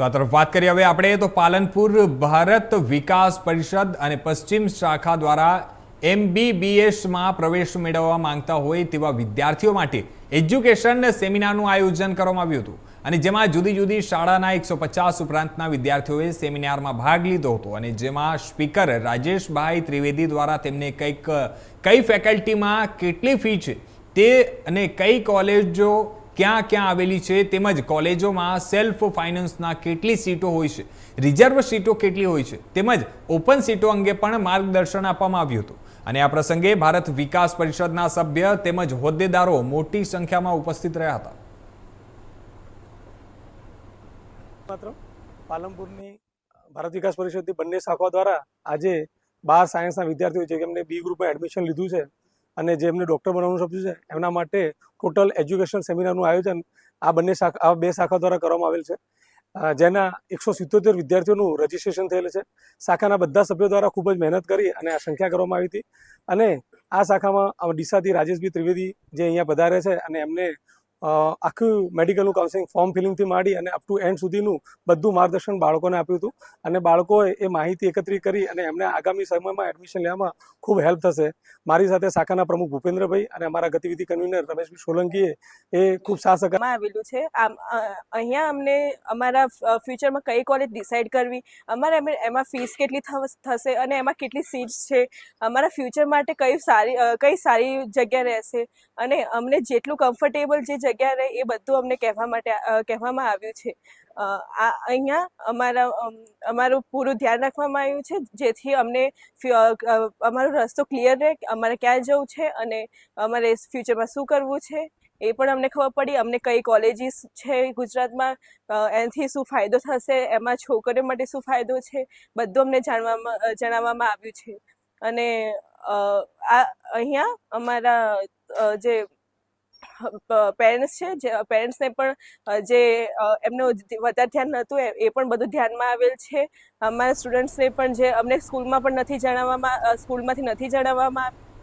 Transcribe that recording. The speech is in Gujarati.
તો આ તરફ વાત કરીએ હવે આપણે તો પાલનપુર ભારત વિકાસ પરિષદ અને પશ્ચિમ શાખા દ્વારા MBBSમાં પ્રવેશ મેળવવા માંગતા હોય તેવા વિદ્યાર્થીઓ માટે એજ્યુકેશન સેમિનારનું આયોજન કરવામાં આવ્યું હતું અને જેમાં જુદી જુદી શાળાના 150 ઉપરાંતના વિદ્યાર્થીઓએ સેમિનારમાં ભાગ લીધો હતો અને જેમાં સ્પીકર રાજેશભાઈ ત્રિવેદી દ્વારા તેમને કઈ ફેકલ્ટીમાં કેટલી ફી છે તે અને કઈ કોલેજો ક્યાં ક્યાં આવેલી છે તેમજ કોલેજોમાં સેલ્ફ ફાઇનાન્સના કેટલી સીટો હોય છે, રિઝર્વ સીટો કેટલી હોય છે તેમજ ઓપન સીટો અંગે પણ માર્ગદર્શન આપવામાં આવ્યું હતું અને આ પ્રસંગે ભારત વિકાસ પરિષદના સભ્ય તેમજ હોદ્દેદારો મોટી સંખ્યામાં ઉપસ્થિત રહ્યા હતા. માત્ર પાલનપુરની ભારત વિકાસ પરિષદની બંને શાખાઓ દ્વારા આજે 12 સાયન્સના વિદ્યાર્થીઓ છે જેમને બી ગ્રુપમાં એડમિશન લીધું છે અને જેમને ડૉક્ટર બનવાનું સપનું છે એમના માટે ટોટલ એજ્યુકેશન સેમિનારનું આયોજન આ બે શાખા દ્વારા કરવામાં આવેલ છે, જેના 177 વિદ્યાર્થીઓનું રજીસ્ટ્રેશન થયેલ છે. શાખાના બધા સભ્યો દ્વારા ખૂબ જ મહેનત કરી અને આ સંખ્યા કરવામાં આવી હતી અને આ શાખામાં ડીસાથી રાજેશભાઈ ત્રિવેદી જે અહીંયા પધારે છે અને એમને આખું મેડિકલનું કાઉન્સેલિંગ ફોર્મ ફિલિંગથી માંડી અને અપ ટુ એન્ડ સુધીનું બધું માર્ગદર્શન બાળકોને આપ્યું હતું અને બાળકોએ એ માહિતી એકત્રિત કરી અને એમને આગામી સમયમાં એડમિશન લેવામાં ખૂબ હેલ્પ થશે. મારી સાથે શાખાના પ્રમુખ ભૂપેન્દ્રભાઈ અને અમારા ગતિવિધિ કન્વીનર રમેશભાઈ સોલંકીએ એ ખૂબ સાથ સહકાર આવેલું છે. અહીંયા અમને અમારા ફ્યુચરમાં કઈ કોલેજ ડિસાઇડ કરવી, અમારે એમાં ફીસ કેટલી થશે અને એમાં કેટલી સીટ્સ છે, અમારા ફ્યુચર માટે કઈ સારી જગ્યા રહેશે અને અમને જેટલું કમ્ફર્ટેબલ જે જગ્યા રહે એ બધું અમને કહેવામાં આવ્યું છે. અહીંયા અમારું પૂરું ધ્યાન રાખવામાં આવ્યું છે જેથી અમને અમારો રસ્તો ક્લિયર રહે, અમારે ક્યાં જવું છે અને અમારે ફ્યુચરમાં શું કરવું છે એ પણ અમને ખબર પડી. અમને કઈ કોલેજીસ છે ગુજરાતમાં, એનાથી શું ફાયદો થશે, એમાં છોકરીઓ માટે શું ફાયદો છે, બધું અમને જણાવવામાં આવ્યું છે. અને અહીંયા અમારા જે પેરેન્ટ્સ છે, જે પેરેન્ટ્સને પણ જે એમનું વધારે ધ્યાન નહોતું એ પણ બધું ધ્યાનમાં આવેલ છે. અમારા સ્ટુડન્ટ્સને પણ જે અમને સ્કૂલમાંથી નથી જણાવવામાં